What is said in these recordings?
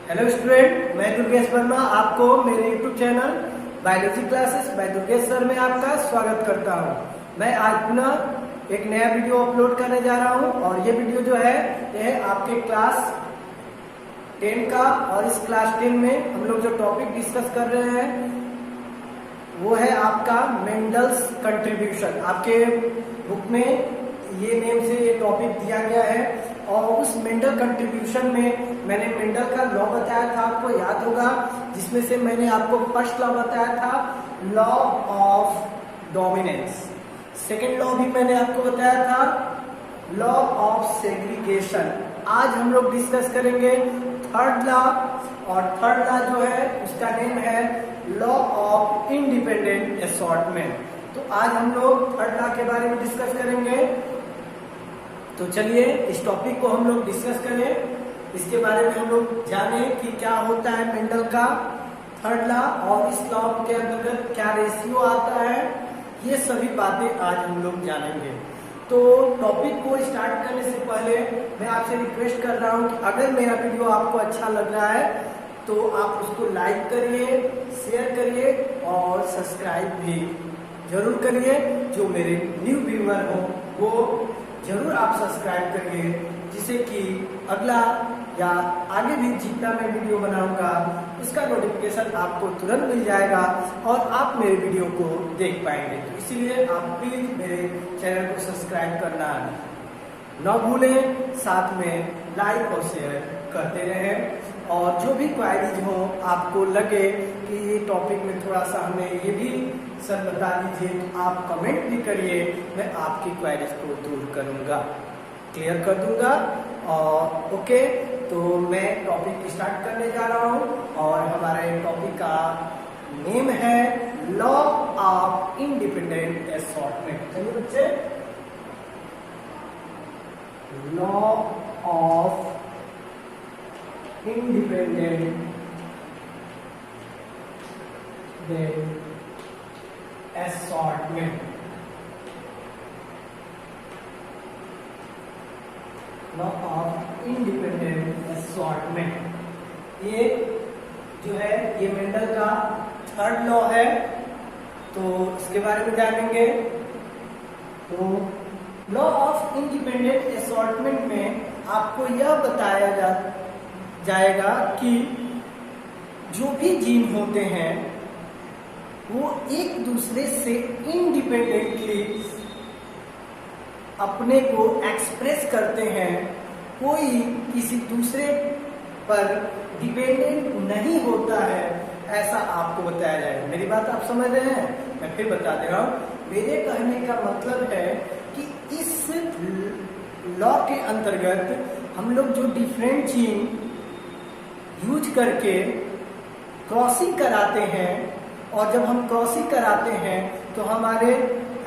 Hello student, मैं दुर्गेश वर्मा आपको मेरे YouTube channel biology classes bye Durgesh sir में आपका स्वागत करता हूं। मैं आज पुनः एक नया वीडियो अपलोड करने जा रहा हूं और ये वीडियो जो है यह आपके क्लास 10 का, और इस क्लास 10 में हम लोग जो टॉपिक डिस्कस कर रहे हैं वो है आपका मेंडल्स कंट्रीब्यूशन। आपके बुक में ये नेम से ये टॉपिक दिया गया है और उस मेंडल कंट्रीब्यूशन में मैंने मेंडल का लॉ बताया था, आपको याद होगा, जिसमें से मैंने आपको फर्स्ट लॉ बताया था law of dominance. Second law भी मैंने आपको बताया था लॉ ऑफ सेग्रीगेशन। आज हम लोग डिस्कस करेंगे थर्ड लॉ, और थर्ड लॉ जो है उसका नेम है लॉ ऑफ इंडिपेंडेंट असॉर्टमेंट। तो आज हम लोग थर्ड लॉ के बारे में डिस्कस करेंगे। तो चलिए इस टॉपिक को हम लोग डिस्कस करें, इसके बारे में हम लोग जाने कि क्या होता है मेंडल का थर्ड लॉ और इस लॉ के अंतर्गत क्या रेशियो आता है, ये सभी बातें आज हम लोग जानेंगे। तो टॉपिक को स्टार्ट करने से पहले मैं आपसे रिक्वेस्ट कर रहा हूं कि अगर मेरा वीडियो आपको अच्छा लग रहा है तो आप उसको लाइक करिए, शेयर करिए और सब्सक्राइब भी जरूर करिए। जो मेरे न्यू व्यूअर हो वो जरूर आप सब्सक्राइब करिए, जिससे कि अगला या आगे भी जितना मैं वीडियो बनाऊंगा उसका नोटिफिकेशन आपको तुरंत मिल जाएगा और आप मेरे वीडियो को देख पाएंगे। तो इसीलिए आप प्लीज मेरे चैनल को सब्सक्राइब करना न भूलें, साथ में लाइक और शेयर करते रहें। और जो भी क्वेरीज हो, आपको लगे कि ये टॉपिक में थोड़ा सा हमें ये भी सर बता दीजिए, तो आप कमेंट भी करिए, मैं आपकी क्वेरीज को दूर करूंगा, क्लियर कर दूंगा। और ओके, तो मैं टॉपिक स्टार्ट करने जा रहा हूं और हमारे टॉपिक का नेम है लॉ ऑफ इंडिपेंडेंट असॉर्टमेंट। चलिए बच्चे, law of independent assortment. Law of independent assortment ये जो है ये मेंडल का थर्ड लॉ है, तो इसके बारे में जानेंगे। तो लॉ ऑफ इंडिपेंडेंट असॉर्टमेंट में आपको यह बताया जाएगा कि जो भी जीन होते हैं वो एक दूसरे से इंडिपेंडेंटली अपने को एक्सप्रेस करते हैं, कोई किसी दूसरे पर डिपेंडेंट नहीं होता है, ऐसा आपको बताया जाएगा। मेरी बात आप समझ रहे हैं? मैं फिर बता दे रहा हूं। मेरे कहने का मतलब है कि इस लॉ के अंतर्गत हम लोग जो डिफरेंट जीन यूज करके क्रॉसिंग कराते हैं, और जब हम क्रॉसिंग कराते हैं तो हमारे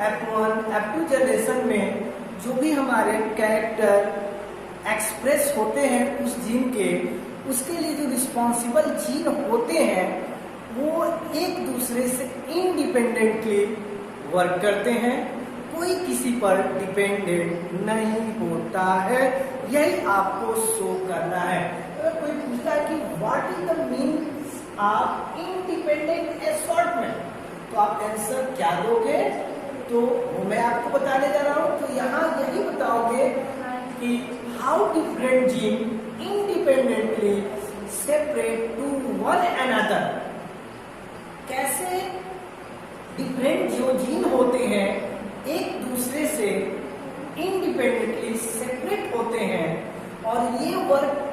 F1, F2 जनरेशन में जो भी हमारे कैरेक्टर एक्सप्रेस होते हैं उस जीन के, उसके लिए जो रिस्पॉन्सिबल जीन होते हैं वो एक दूसरे से इंडिपेंडेंटली वर्क करते हैं, कोई किसी पर डिपेंडेंट नहीं होता है। यही आपको शो करना है। अगर कोई पूछता है कि what is the means of independent assortment, तो आप आंसर क्या दोगे? तो वो मैं आपको बताने जा रहा हूं। तो यहाँ यही बताओगे कि how different gene independently separate to one another. कैसे डिफरेंट जो जीन होते हैं एक दूसरे से इंडिपेंडेंटली सेपरेट होते हैं, और ये वर्क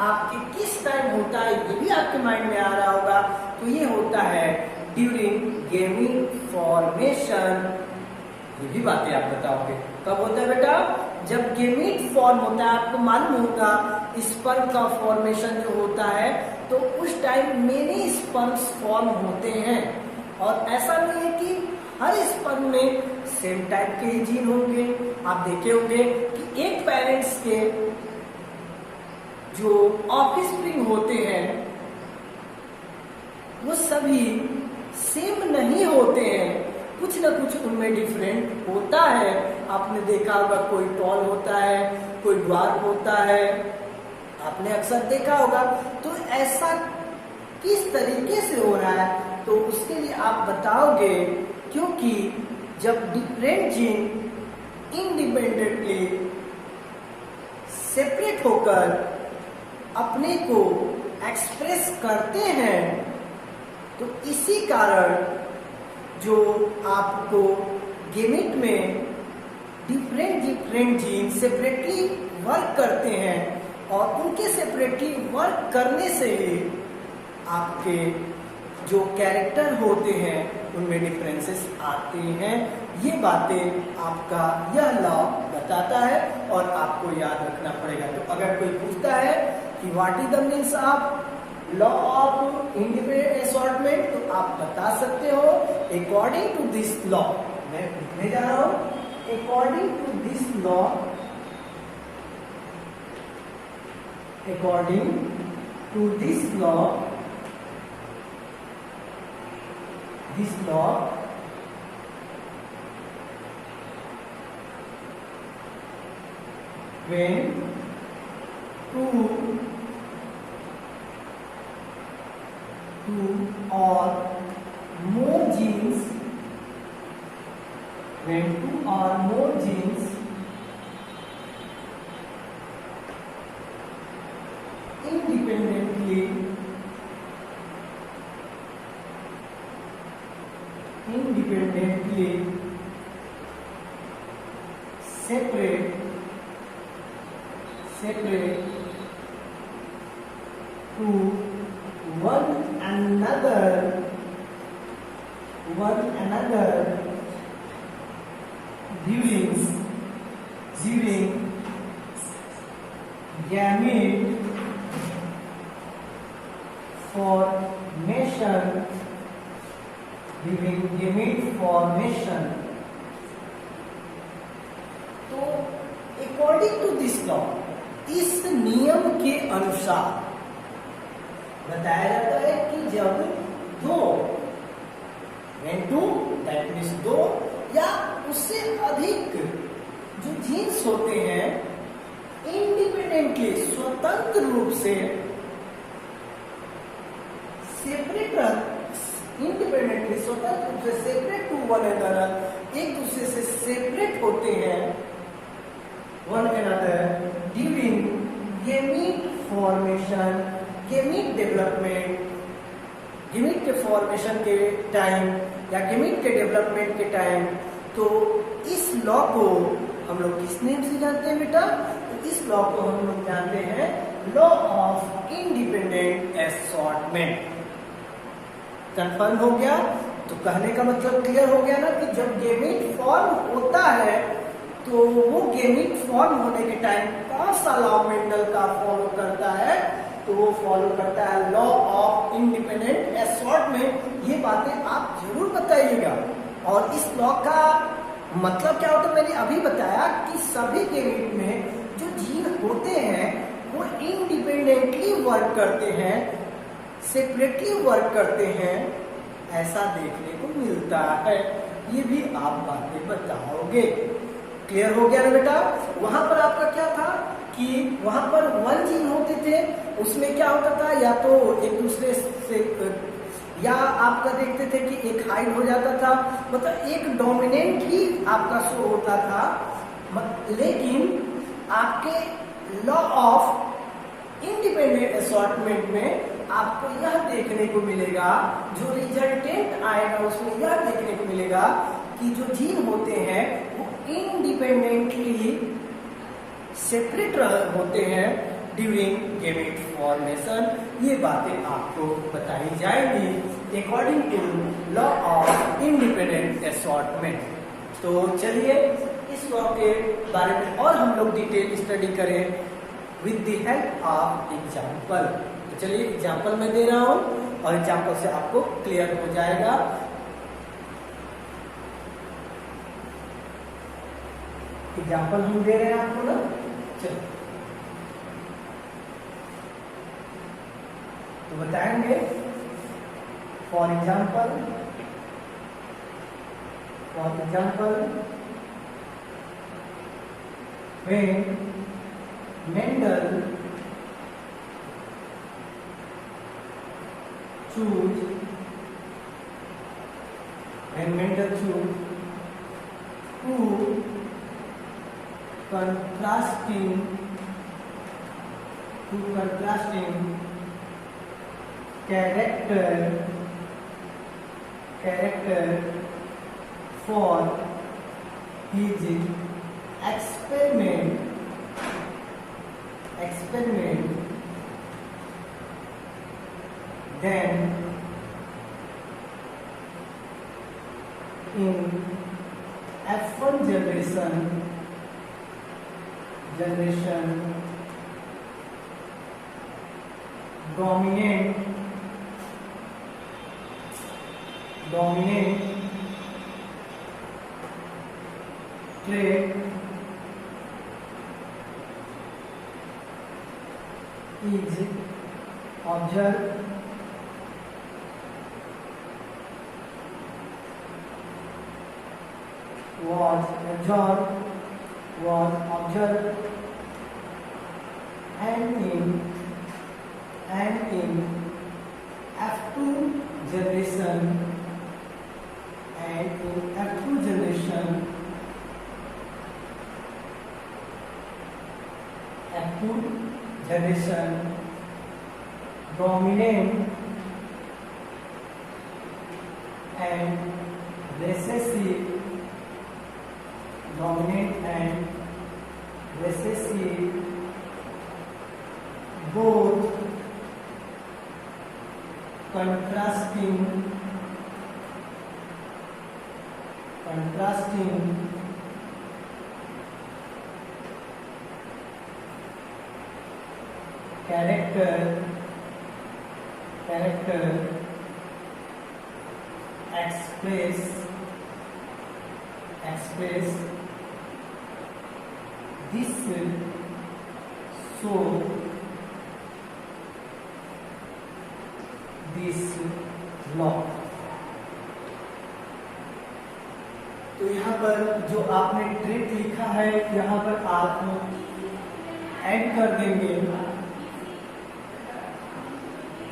आपके किस टाइम होता है ये भी आपके माइंड में आ रहा होगा। तो ये होता है ड्यूरिंग गेमीट फॉर्मेशन। ये भी बातें आप बताओगे कब होता है बेटा? जब गेमीट फॉर्म होता है। आपको मालूम होगा स्पर्म का फॉर्मेशन जो होता है तो उस टाइम मेनी स्पर्म्स फॉर्म होते हैं, और ऐसा नहीं है कि हर स्पर्म में सेम टाइप के जीन होंगे। आप देखे होंगे कि एक पेरेंट्स के जो ऑफस्प्रिंग होते हैं वो सभी सेम नहीं होते हैं, कुछ ना कुछ उनमें डिफरेंट होता है। आपने देखा होगा कोई टॉल होता है, कोई ड्वार्फ होता है, आपने अक्सर देखा होगा। तो ऐसा किस तरीके से हो रहा है, तो उसके लिए आप बताओगे, क्योंकि जब डिफरेंट जीन इंडिपेंडेंटली सेपरेट होकर अपने को एक्सप्रेस करते हैं, तो इसी कारण जो आपको गेमेट में डिफरेंट जीन सेपरेटली वर्क करते हैं और उनके सेपरेटली वर्क करने से ही आपके जो कैरेक्टर होते हैं उनमें डिफरेंसेस आते हैं। ये बातें आपका यह लॉ बताता है और आपको याद रखना पड़ेगा। तो अगर कोई पूछता है कि what is the means of law of independent assortment, तो आप बता सकते हो अकॉर्डिंग टू दिस लॉ, मैं लिखने जा रहा हूं, according to this law, according to this law, this law when two or more genes, when two or more genes independently separate to one another during gamete formation, during gamete formation। तो according to this law, इस नियम के अनुसार बताया जाता है कि जब दो, when two that means दो या उससे अधिक जो जीन्स होते हैं इंडिपेंडेंटली स्वतंत्र रूप से सेपरेट, इंडिपेंडेंटली स्वतंत्र रूप से सेपरेट टू वन अनदर, एक दूसरे से सेपरेट होते हैं one another during gamete formation, gamete development, gamete के फॉर्मेशन के टाइम या गेमीट के डेवलपमेंट के टाइम। तो इस लॉ को हम लोग किस नेम से जानते हैं बेटा? तो इस लॉ को हम लोग जानते हैं law of independent assortment. Confirm हो गया? तो कहने का मतलब क्लियर हो गया ना कि जब गेमीट फॉर्म होता है तो वो गेमीट फॉर्म होने के टाइम कौन सा लॉ मेंडल का फॉलो करता है? तो वो फॉलो करता है लॉ ऑफ इंडिपेंडेंट असॉर्टमेंट। ये बातें आप जरूर बताइएगा। और इस लॉ का मतलब क्या होता है मैंने अभी बताया कि सभी गेमीट में जो जीन होते हैं वो इंडिपेंडेंटली वर्क करते हैं, सेपरेटली वर्क करते हैं, ऐसा देखने को मिलता है। ये भी आप बातें बताओगे। क्लियर हो गया ना बेटा? वहां पर आपका क्या था कि वहां पर वन जीन होते थे, उसमें क्या होता था या तो एक दूसरे से या आपका देखते थे कि एक हाइड हो जाता था, मतलब एक डोमिनेंट ही आपका शो होता था। लेकिन आपके लॉ ऑफ इंडिपेंडेंट असॉर्टमेंट में आपको यह देखने को मिलेगा, जो रिजल्टेंट आएगा उसमें यह देखने को मिलेगा कि जो जीन होते हैं वो इंडिपेंडेंटली सेपरेट होते हैं ड्यूरिंग गेमीट फॉर्मेशन। ये बातें आपको बताई जाएंगी according to law of independent assortment. तो चलिए इस लॉ के बारे में और हम लोग डिटेल स्टडी करें with the help of example. तो चलिए एग्जाम्पल मैं दे रहा हूं और एग्जाम्पल से आपको क्लियर हो जाएगा। एग्जाम्पल हम दे रहे हैं आपको ना, चलो तो बताएंगे। For example when Mendel choose, and mental choose two contrasting character for his experiment then in F1 generation dominant trait is observed was observed and in F2 generation dominant and recessive both contrasting character express this law। तो यहाँ पर जो आपने trait लिखा है यहाँ पर आप ऐड कर देंगे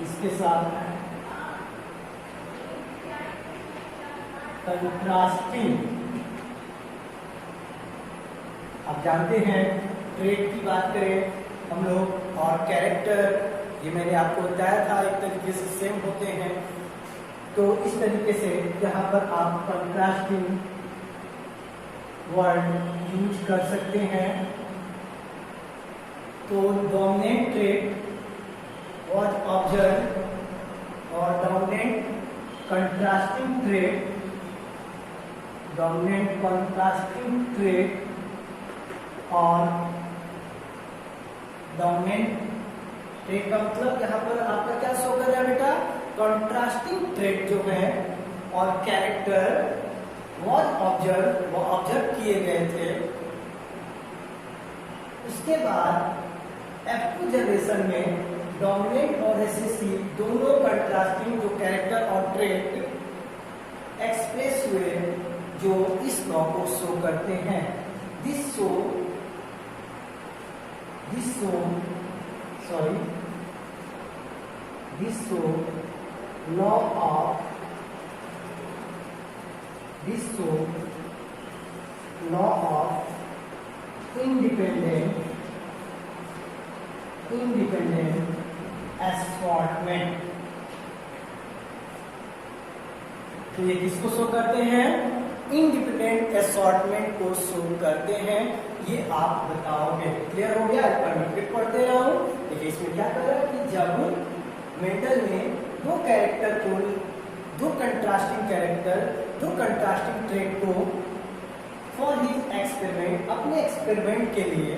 इसके साथ कंट्रास्टिंग। आप जानते हैं ट्रेट की बात करें हम लोग और कैरेक्टर, ये मैंने आपको बताया था एक तरीके से सेम होते हैं। तो इस तरीके से यहाँ पर आप कंट्रास्टिंग वर्ड यूज कर सकते हैं। तो डोमिनेंट ट्रेट was observed और dominant contrasting trait और dominant trait का मतलब यहाँ पर आपका क्या शो कर रहा है बेटा, contrasting trait जो है और कैरेक्टर was observed, वो ऑब्जर्व किए गए थे। उसके बाद F2 जनरेशन में डोमिनेंट और रेसेसिव दोनों कंट्रास्टिंग जो कैरेक्टर और ट्रेट एक्सप्रेस हुए जो इस लॉ को शो करते हैं। This show law of independent assortment. तो ये किसको शो करते हैं, इंडिपेंडेंट असॉर्टमेंट को शो करते हैं। ये आप बताओगे। क्लियर हो गया? रिपीट पढ़ते रहा हूं। देखिए इसमें क्या कर रहा है कि जब मेंडल ने दो कैरेक्टर को, दो कंट्रास्टिंग ट्रेट को फॉर हिज एक्सपेरिमेंट, अपने एक्सपेरिमेंट के लिए,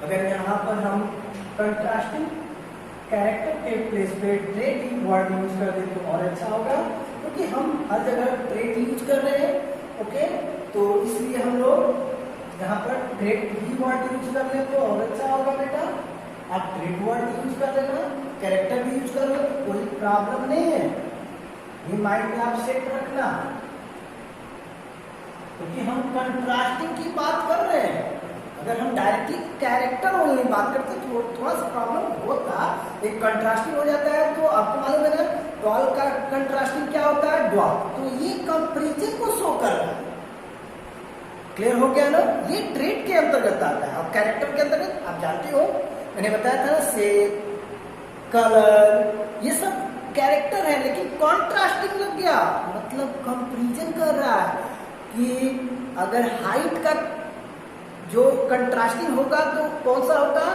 अगर यहाँ पर हम कंट्रास्टिंग कैरेक्टर के प्लेस पे ट्रेट वर्ड यूज कर दें तो और अच्छा होगा, क्योंकि हम हर जगह ट्रेट यूज कर रहे हैं। ओके, तो इसलिए हम लोग यहाँ पर ट्रेट ही वर्ड यूज कर ले तो और अच्छा होगा बेटा। आप ट्रेट वर्ड यूज कर लेना, कैरेक्टर भी यूज कर लो, कोई प्रॉब्लम नहीं है। ये माइंड में आप सेट रखना, क्योंकि हम कंट्रास्टिंग की बात कर रहे हैं। अगर हम डायरेक्टली कैरेक्टर ओनली बात करते तो थोड़ा सा प्रॉब्लम होता। एक कंट्रास्टिंग हो जाता है तो आपको मालूम है ना, टॉल का कंपैरिजन को शो कर रहा है। क्लियर हो गया ना? ये ट्रेट के अंतर्गत आता है। और कैरेक्टर के अंतर्गत आप जानते हो, मैंने बताया था ना, शेप, कलर, ये सब कैरेक्टर है, लेकिन कॉन्ट्रास्टिंग लग गया, मतलब कंपैरिजन कर रहा है कि अगर हाइट का जो कंट्रास्टिंग होगा तो कौन सा होगा?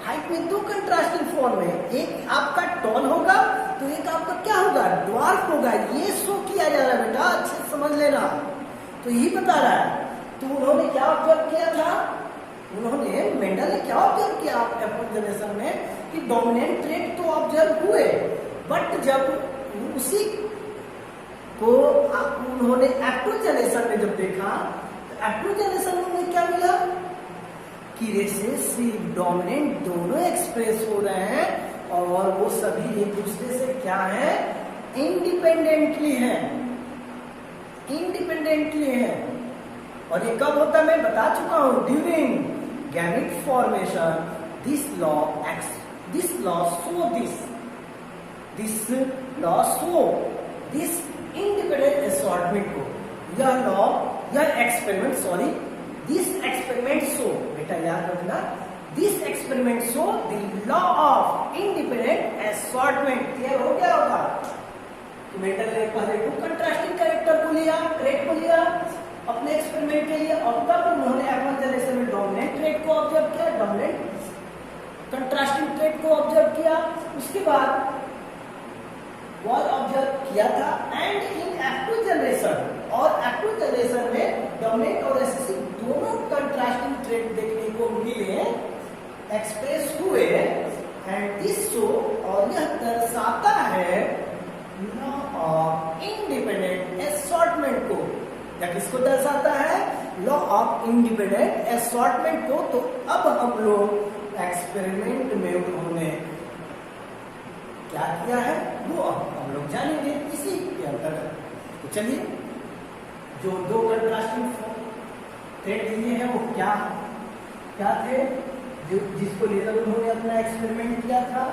हाइट में दो कंट्रास्टिंग फॉर्म है, एक आपका टॉल होगा तो एक आपका क्या होगा? ड्वार्फ होगा। ये शो किया जा रहा है बेटा, अच्छे से समझ लेना। तो यही बता रहा है। तो उन्होंने क्या ऑब्जर्व किया था? उन्होंने, मेंडल ने क्या ऑब्जर्व किया एप्पल जनरेशन में कि डोमिनेंट ट्रेट तो ऑब्जर्व हुए, बट जब उसी को उन्होंने एक्टिव जनरेशन में जब देखा तो एक्टिव जनरेशन में उन्हें क्या मिला कि रिसेसिव डोमिनेंट दोनों एक्सप्रेस हो रहे हैं और वो सभी एक दूसरे से क्या है? इंडिपेंडेंटली है, इंडिपेंडेंटली है। और ये कब होता है मैं बता चुका हूं, during gamete formation this law show this independent assortment को, यह लॉ, यह experiment, sorry, this experiment show, बेटा याद रखना, this experiment show the law of independent assortment. Clear हो गया होगा? तो मेंडल ने पहले टू कंट्रास्टिंग कैरेक्टर को लिया, ट्रेट को लिया अपने एक्सपेरिमेंट के लिए, और तब उन्होंने एप्पल जनरेशन में डोमिनेंट ट्रेट को ऑब्जर्व किया, डोमिनेंट कंट्रास्टिंग ट्रेट को ऑब्जर्व किया। उसके बाद वह ऑब्जर्व किया था एंड इन एक्टिव जनरेशन, और एक्टिव जनरेशन में डोमिनेंट और रिसेसिव दोनों कंट्रास्टिंग ट्रेट देखने को मिले, एक्सप्रेस हुए, एंड दिस शो, और यह दर्शाता है लॉ ऑफ इंडिपेंडेंट असॉर्टमेंट को। या किसको दर्शाता है? लॉ ऑफ इंडिपेंडेंट असॉर्टमेंट को। तो अब हम लोग एक्सपेरिमेंट में उन्होंने क्या किया है वो अब हम लोग जानेंगे इसी के अंतर्गत। तो चलिए, जो दो कंट्रास्टिंग ट्रेट दिए हैं वो क्या क्या थे, जो जिसको लेकर उन्होंने अपना एक्सपेरिमेंट किया था?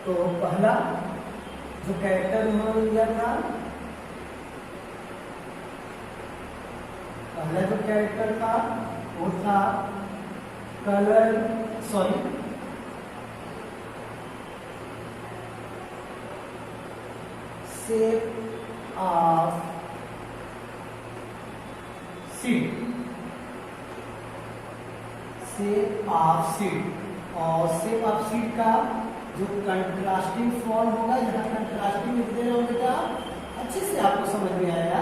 तो पहला जो कैरेक्टर उन्होंने लिया था, पहला जो कैरेक्टर था वो था colour, sorry, shape of seed, shape of seed. और शेप ऑफ सीड का जो कंट्रास्टिंग फॉर्म होगा, यहाँ कंट्रास्टिंग लिख दे रहे हो बेटा, अच्छे से आपको समझ में आया।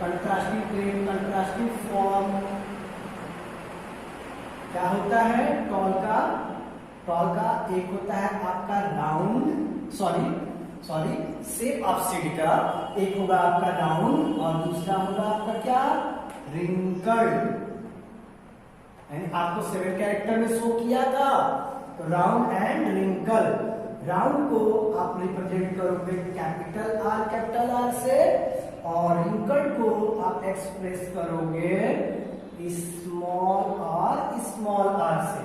कंट्रास्टिंग ट्रेट, कंट्रास्टिंग फॉर्म क्या होता है? टॉल का एक होता है आपका round, sorry shape of seed का एक होगा आपका राउंड और दूसरा होगा आपका क्या? रिंकल्ड। आपको 7 कैरेक्टर में शो किया था, तो राउंड एंड रिंकल। राउंड को आप रिप्रेजेंट करोगे कैपिटल आर से, और रिंकल को आप एक्सप्रेस करोगे स्मॉल आर से।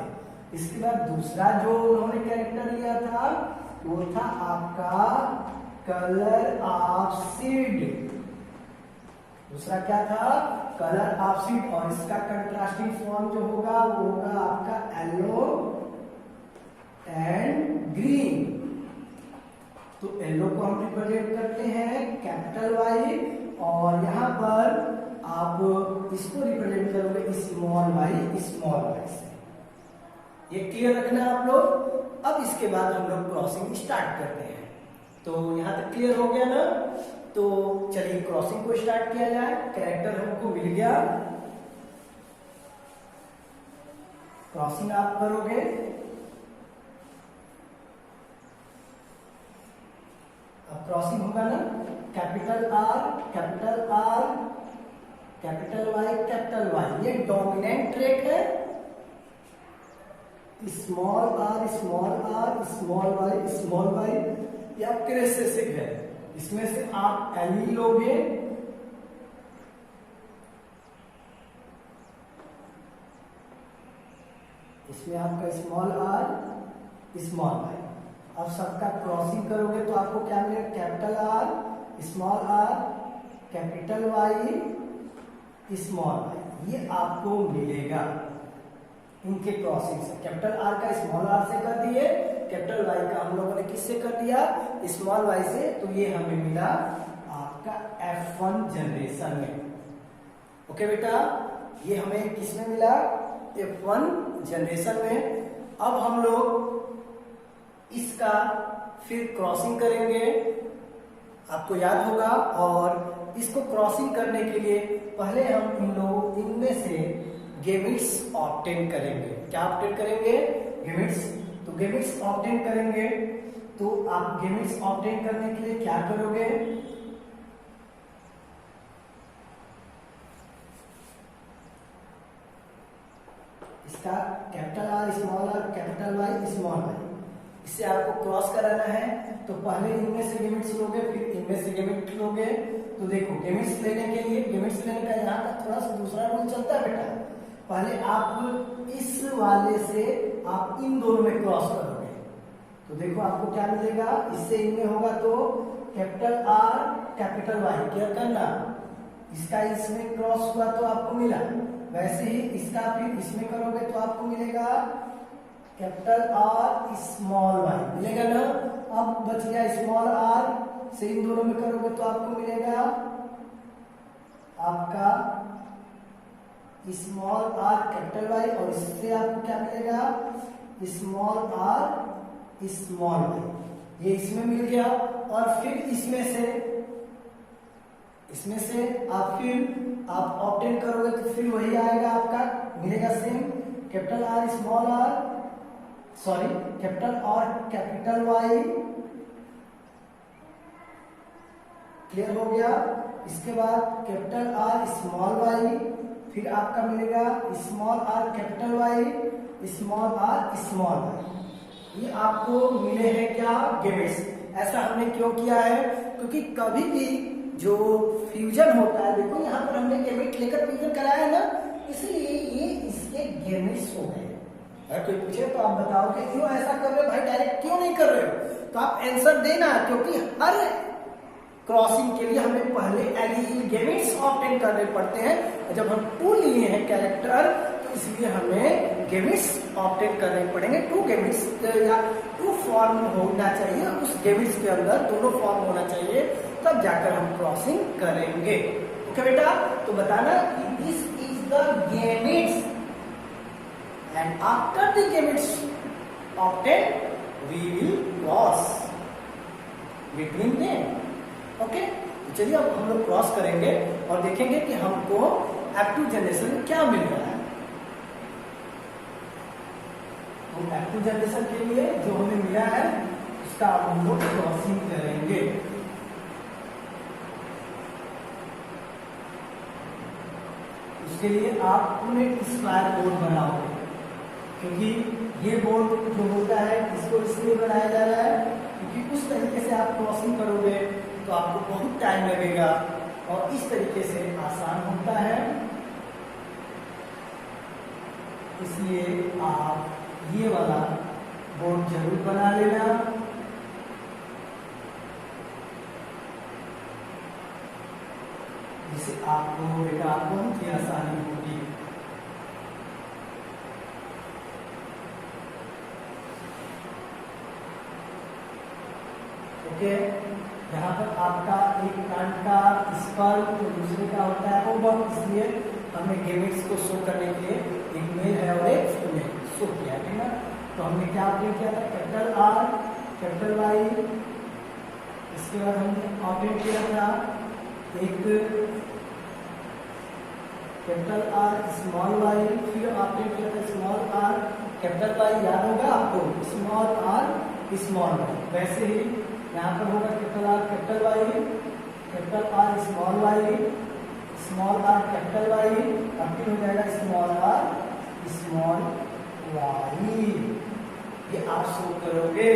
इसके बाद दूसरा जो उन्होंने कैरेक्टर लिया था वो था आपका कलर ऑफ सीड। दूसरा क्या था? Colour of seed. और इसका कंट्रास्टिंग फॉर्म जो होगा वो होगा आपका येलो एंड ग्रीन। तो येलो को हम रिप्रेजेंट करते हैं कैपिटल वाई, और यहां पर आप इसको रिप्रेजेंट करोगे स्मॉल वाई से। ये क्लियर रखना आप लोग। अब इसके बाद हम लोग क्रॉसिंग स्टार्ट करते हैं। तो यहां तक क्लियर हो गया ना? तो चलिए क्रॉसिंग को स्टार्ट किया जाए। कैरेक्टर हमको मिल गया, क्रॉसिंग आप करोगे। अब क्रॉसिंग होगा ना, कैपिटल आर, कैपिटल वाई, ये डोमिनेंट ट्रेट है। स्मॉल आर, स्मॉल वाई, ये आपके रिसेसिव है। इसमें से आप एल लोगे इसमें आपका स्मॉल आर स्मॉल वाई। अब सबका क्रॉसिंग करोगे तो आपको क्या मिलेगा, capital R small R capital Y small Y, ये आपको मिलेगा इनके क्रॉसिंग से। कैपिटल आर का स्मॉल आर से कर दिए, कैपिटल वाई का हम लोगों ने किससे कर दिया, स्मॉल वाई से। तो ये हमें मिला आपका F1 जनरेशन में। ओके बेटा, ये हमें किसमें मिला, F1 जनरेशन में। अब हम लोग इसका फिर क्रॉसिंग करेंगे, आपको याद होगा। और इसको क्रॉसिंग करने के लिए पहले हम इनमें से गेमिट्स ऑब्टेन करेंगे। क्या ऑब्टेन करेंगे, गेमिट्स। तो गेमिट्स ऑब्टेन करेंगे, तो आप गेमिट्स ऑब्टेन करने के लिए क्या करोगे, इसका capital R small R capital Y small Y, इससे आपको क्रॉस कराना है। तो पहले इनमें से लिमिट्स लोगे, फिर इनमें से लिमिट लोगे। तो देखो गेमिट्स लेने के लिए, गेमिट्स लेने का यहाँ का थोड़ा सा दूसरा रूल चलता है बेटा। पहले आप इस वाले से आप इन दोनों में क्रॉस करोगे, तो देखो आपको क्या मिलेगा, इससे इनमें होगा तो कैपिटल आर कैपिटल वाई, क्या करना, इसका इसमें क्रॉस हुआ तो आपको मिला, वैसे ही इसका फिर इसमें करोगे तो आपको मिलेगा कैपिटल आर स्मॉल वाई, मिलेगा ना। अब बच गया स्मॉल आर से इन दोनों में करोगे तो आपको मिलेगा आपका स्मॉल आर कैपिटल वाई, और इससे आपको क्या मिलेगा, स्मॉल आर स्मॉल वाई, ये इसमें मिल गया। और फिर इसमें से आप ऑब्टेन करोगे तो फिर वही आएगा, आपका मिलेगा same capital R small R, sorry capital R capital Y, clear हो गया। इसके बाद कैपिटल आर स्मॉल वाई, फिर आपका मिलेगा small R capital Y small R small Y, ये आपको मिले हैं क्या, गेमिट्स। ऐसा हमने क्यों किया है, क्योंकि कभी भी जो फ्यूजन होता है, देखो यहाँ पर हमने गेमिट लेकर फ्यूजन कराया है ना, इसलिए ये इसके गेमिट्स हो गए। अगर कोई पूछे तो आप बताओ कि क्यों ऐसा कर रहे हो भाई, डायरेक्ट क्यों नहीं कर रहे हो, तो आप आंसर देना, क्योंकि हर क्रॉसिंग के लिए हमें पहले एलिजिबल गेमिट्स ऑब्टेन करने पड़ते हैं। जब हम 2 लिए हैं कैरेक्टर, तो इसलिए हमें गेमिट्स ऑब्टेन करने पड़ेंगे। 2 गेमिट्स या 2 फॉर्म होना चाहिए, उस गेमिट्स के अंदर दोनों फॉर्म होना चाहिए, तब जाकर हम क्रॉसिंग करेंगे। ओके बेटा, तो बताना this is the gametes and after the gametes obtain we will cross between them. Okay, तो चलिए अब हम लोग क्रॉस करेंगे और देखेंगे कि हमको F2 जनरेशन में क्या मिल रहा है। तो F2 जनरेशन के लिए जो हमें मिला है उसका हम लोग क्रॉसिंग करेंगे। उसके लिए आप पूरे स्क्वायर बोर्ड बनाओगे, क्योंकि ये बोर्ड जो होता है इसको इसलिए बनाया जा रहा है क्योंकि उस तरीके से आप क्रॉसिंग करोगे तो आपको बहुत टाइम लगेगा, और इस तरीके से आसान होता है। इसलिए आप ये वाला बोर्ड जरूर बना लेना। जिससे आपको बेटा बहुत ही आसानी होगी। ओके, यहाँ पर आपका एक प्लांट का स्पर्म तो दूसरे का होता है ओवम, इसलिए हमने गेमेट्स को शो करने के लिए एक मेल है और एक फीमेल शो किया है ना। तो हमने क्या ऑब्टेन किया था, कैपिटल आर कैपिटल वाई, इसके बाद हमने ऑब्टेन किया था एक कैपिटल आर स्मॉल वाई, फिर ऑब्टेन किया था स्मॉल आर कैपिटल वाई, याद होगा आपको, स्मॉल आर स्मॉल वाई। वैसे ही यहाँ पर होगा capital R capital Y, capital R small Y, small R capital Y, अब फिर हो जाएगा स्मॉल आर स्मॉल वाई, ये आप शो करोगे।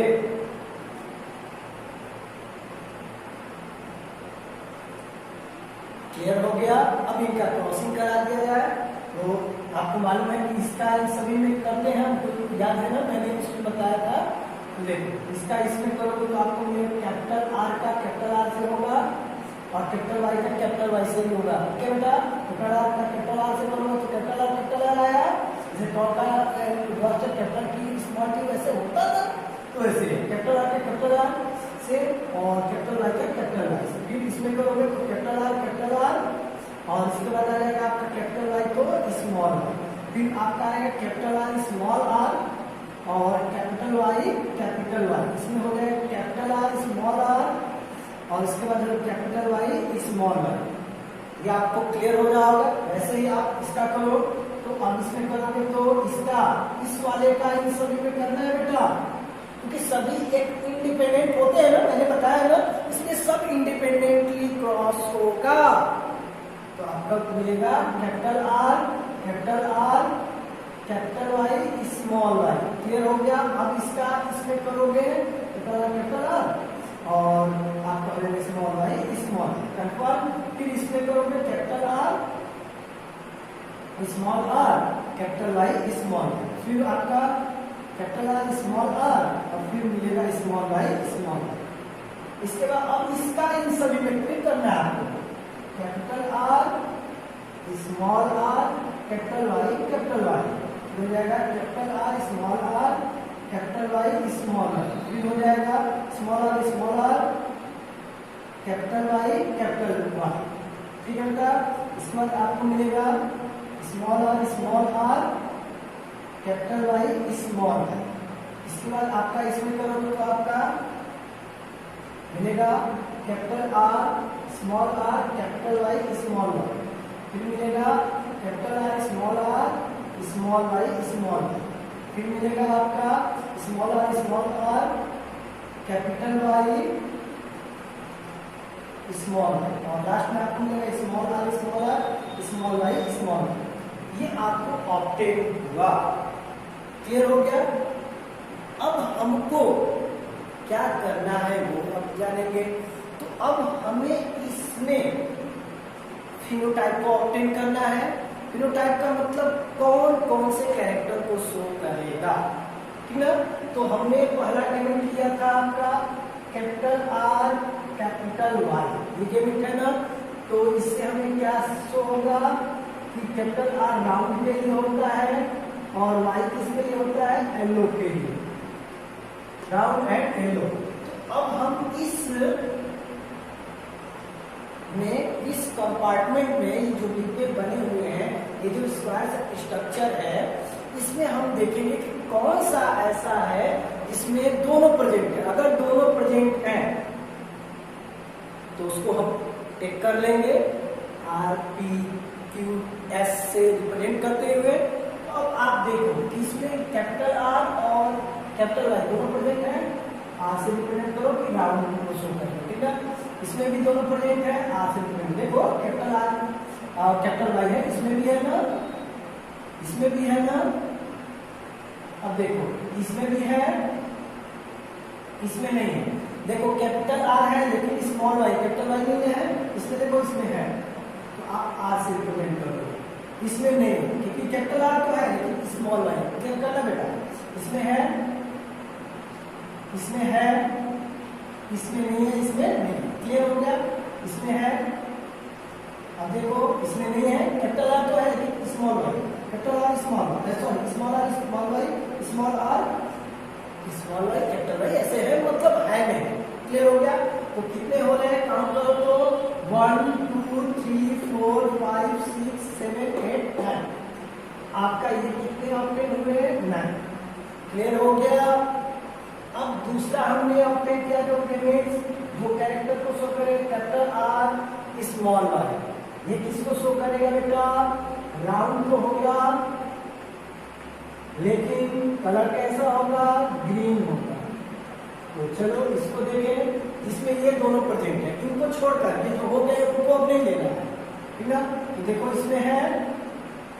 क्लियर हो गया। अब इनका क्रॉसिंग करा दिया जाए, तो आपको मालूम है कि इसका सभी में करते हैं हम याद है ना, मैंने इसमें बताया था। देखो इसका इसमें करोगे तो आपको मिलेगा कैपिटल आर का कैपिटल आर से होगा और कैपिटल वाई का कैपिटल वाई से भी होगा। ओके बेटा, कैपिटल आर का कैपिटल आर से करोगे तो कैपिटल आर आया, जैसे टॉप का कैपिटल टी स्मॉल टी वैसे होता था, तो ऐसे कैपिटल आर का कैपिटल आर से और कैपिटल वाई का कैपिटल वाई से। फिर इसमें करोगे तो कैपिटल आर और इसके बाद आ जाएगा आपका कैपिटल वाई तो स्मॉल वाई, फिर आपका आएगा कैपिटल आर स्मॉल आर और कैपिटल वाई कैपिटल वाई। इसमें हो जाएगा कैपिटल आर स्मॉल आर और इसके बाद कैपिटल वाई स्मॉल वाई। ये आपको क्लियर हो रहा होगा। वैसे ही आप इसका करो तो अब इसमें करोगे तो इसका इस वाले का इन सभी में करना है बेटा, क्योंकि सभी एक इंडिपेंडेंट होते हैं ना, मैंने बताया ना, इसलिए सब इंडिपेंडेंटली क्रॉस होगा। तो आपका मिलेगा capital R capital Y small Y. Clear हो गया। अब इसका इसमें करोगे कैपिटल आर और आपका हो जाएगा स्मॉल वाई स्मॉल कंफर्म। फिर इसमें करोगे capital R capital Y small, फिर आपका कैपिटल आर स्मॉल आर और फिर मिलेगा स्मॉल वाई स्मॉल। इसके बाद अब इसका इन सभी में फिर करना है आपको capital R small R capital Y हो जाएगा capital R capital Y small R, फिर हो जाएगा स्मॉल आर कैपिटल वाई ठीक है बेटा। इसके बाद आपको मिलेगा small R capital Y small R. इसके बाद आपका इसमें करोगे तो आपका मिलेगा capital R capital Y small R, फिर मिलेगा capital R small Y small, फिर मिलेगा आपका small R capital Y small और लास्ट में आपको मिलेगा स्मॉल वाई स्मॉल। ये आपको ऑब्टेन हुआ। क्लियर हो गया। अब हमको क्या करना है वो अब जानेंगे। तो अब हमें इसमें फिनोटाइप को ऑब्टेन करना है। फिनोटाइप का मतलब कौन कौन से कैरेक्टर को शो करेगा, ठीक ना। तो हमने पहला गिवन किया था आपका कैपिटल आर कैपिटल वाई, ये गिवन है ना। तो इससे हमें क्या शो होगा कि कैपिटल आर राउंड के लिए होता है और वाई किसके लिए होता है, एलो के लिए, राउंड एंड एलो। तो अब हम इस कंपार्टमेंट में जो डिब्बे बने हुए हैं, ये जो स्क्वायर स्ट्रक्चर है, इसमें हम देखेंगे कि कौन सा ऐसा है जिसमें दोनों प्रेजेंट है। अगर दोनों प्रेजेंट हैं तो उसको हम टेक कर लेंगे आर पी क्यू एस से रिप्रेजेंट करते हुए। तो अब आप देखो कि इसमें कैपिटल आर और कैपिटल वाई दोनों प्रेजेंट हैं, आर से रिप्रेजेंट करो कि राउंड को शो करेंगे, ठीक है। इसमें भी दोनों प्रेजेंट है, आर से रिप्रेजेंट देखो कैपिटल आर और कैपिटल वाई है, इसमें भी है ना, इसमें भी है ना। अब देखो इसमें भी है, इसमें नहीं है। देखो कैपिटल आर है लेकिन स्मॉल वाई कैपिटल वाई नहीं है, इसमें देखो इसमें है, तो आप आर से रिप्रेजेंट करो। इसमें नहीं है क्योंकि कैपिटल आर तो है लेकिन स्मॉल वाई क्या करना बेटा, इसमें है, इसमें है, इसमें नहीं है, इसमें नहीं। क्लियर हो गया। इसमें है, अब देखो इसमें नहीं है, कैपिटल आर तो है लेकिन small Y, capital R small Y, sorry small R small Y, small R small Y capital Y, ऐसे है मतलब है नहीं। क्लियर हो गया। तो कितने हो रहे हैं काउंट करो तो 1 2 3 4 5 6 7 8 9। आपका ये कितने ऑप्टेन हुए, 9। क्लियर हो गया। अब दूसरा हमने ऑप्टेन किया जो कैरेक्टर को शो करे कैपिटल आर स्मॉल वाई, ये किसको शो करेगा बेटा, राउंड को होगा लेकिन कलर कैसा होगा, ग्रीन होगा। तो चलो इसको देखें, जिसमें ये दोनों प्रेजेंट है, इनको छोड़कर ये जो हो गए उनको अब नहीं लेना है, ठीक ना। तो देखो इसमें है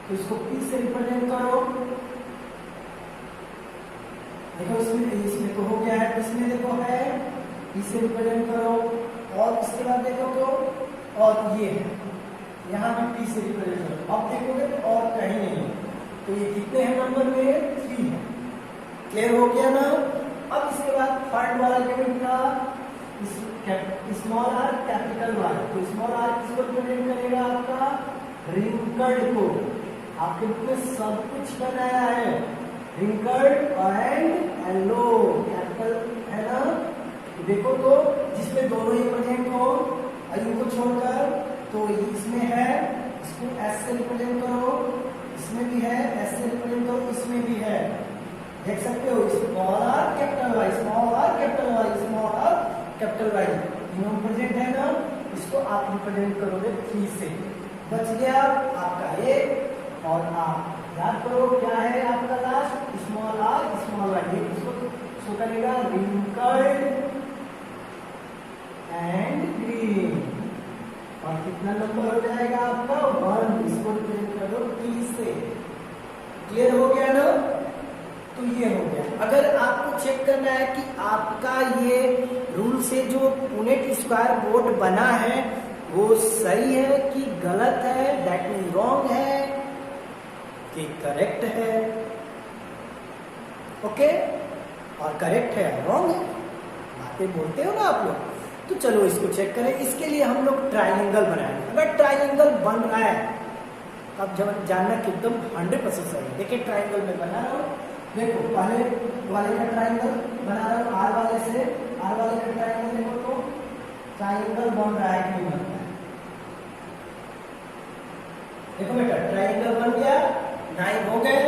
तो इसको पी से रिप्रेजेंट करो। देखो इसमें तो हो गया है, इसमें देखो है, पी से रिप्रेजेंट करो। और इसके बाद देखो तो और ये है, यहाँ पे पी से रिप्रेजेंट करो। अब देखोगे तो और कहीं नहीं है, तो ये कितने हैं नंबर में, 3 है। क्लियर हो गया ना। अब इसके बाद थर्ड वाला लिमिट का स्मॉल आर कैपिटल वाई। तो स्मॉल आर किसको रिप्रेजेंट करेगा? आपका रिंकल्ड को। आपके बुक में सब कुछ बनाया है, रिंकल्ड एंड येलो कैपिटल है ना। देखो तो जिसमें दोनों ही प्रेजेंट हो इनको छोड़कर, तो इसमें है, इसको एस से रिप्रेजेंट करो, इसमें भी है एस से रिप्रेजेंट करो, इसमें भी है। देख सकते हो small R capital Y, small R capital Y, small R capital Y, तीनों प्रेजेंट है ना। इसको आप रिप्रेजेंट करोगे 3 से। बच गया आपका एक और आप याद करो क्या है आपका last, small R small Y. इसको शो करेगा रिंकल्ड एंड ग्रीन। और कितना नंबर हो जाएगा आपका 1। इसको रिप्रेजेंट करो T से। क्लियर हो गया ना। तो ये हो गया। अगर आपको चेक करना है कि आपका ये रूल से जो यूनिट स्क्वायर बोर्ड बना है वो सही है कि गलत है, दैट मीन रॉन्ग है कि करेक्ट है। ओके, और करेक्ट है रॉन्ग है, बातें बोलते हो ना आप लोग। तो चलो इसको चेक करें। इसके लिए हम लोग ट्राइंगल बनाएंगे। अगर ट्राइंगल बन रहा है अब जब जानना कि एकदम 100% सही। देखिए ट्राइंगल में बना रहा हूँ, देखो पहले वाले का ट्राइंगल बना रहा हूँ आर वाले से, आर वाले का ट्राइंगल देखो तो ट्राइंगल बन रहा है कि नहीं बन रहा है। देखो बेटा ट्राइंगल बन गया, 9 हो गए,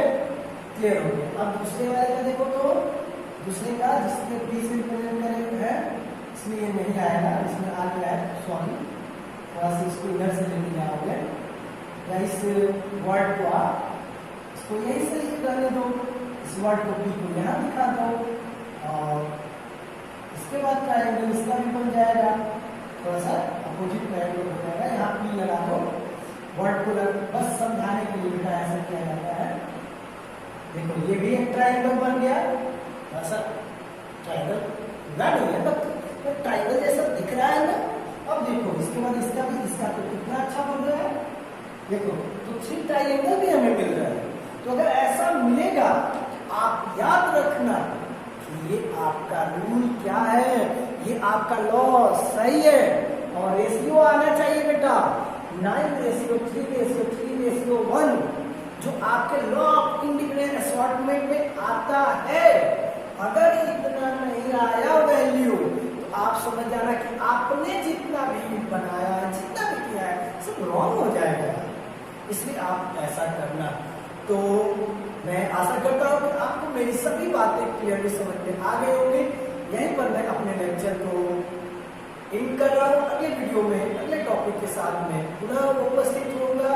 क्लियर हो गया। अब दूसरे वाले का देखो तो दूसरे का जिसने बी से रिप्रेजेंट करे है, इसमें ये नहीं आएगा, इसमें आ गया है, सॉरी थोड़ा सा इसको इधर से लेके जाओगे या इस वर्ड को आप इसको यही से रहने दो, इस वर्ड को बी को यहाँ दिखा दो और इसके बाद ट्राइंगल इसका भी बन जाएगा, थोड़ा सा अपोजिट ट्राइंगल हो जाएगा। यहाँ पी लगा दो, वर्ड को बस समझाने के लिए बेटा ऐसा किया जाता है। देखो ये भी एक ट्राइंगल बन गया, थोड़ा सा ट्राइंगल ना नहीं है बट ट्राइंगल जैसा दिख रहा है ना। अब देखो इसके बाद इसका भी, इसका तो कितना अच्छा बन रहा है। देखो तो 3 ट्राइंगल भी हमें मिल रहा है। तो अगर ऐसा मिलेगा आप याद रखना कि ये आपका रूल क्या है, ये आपका लॉ सही है। और रेशियो आना चाहिए बेटा 9:3:3:1 जो आपके लॉ ऑफ इंडिपेंडेंट असॉर्टमेंट में आता है। अगर इतना नहीं आया वैल्यू तो आप समझ जाना कि आपने जितना भी बनाया है, जितना भी किया है सब रॉन्ग हो जाएगा। इसलिए आप ऐसा करना। तो मैं आशा करता हूँ कि आपको मेरी सभी बातें क्लियरली समझ में आ गई होंगी। यहीं पर मैं अपने लेक्चर को इन कर रहा हूँ। अगले वीडियो में अगले टॉपिक के साथ में पुनः उपस्थित होऊंगा।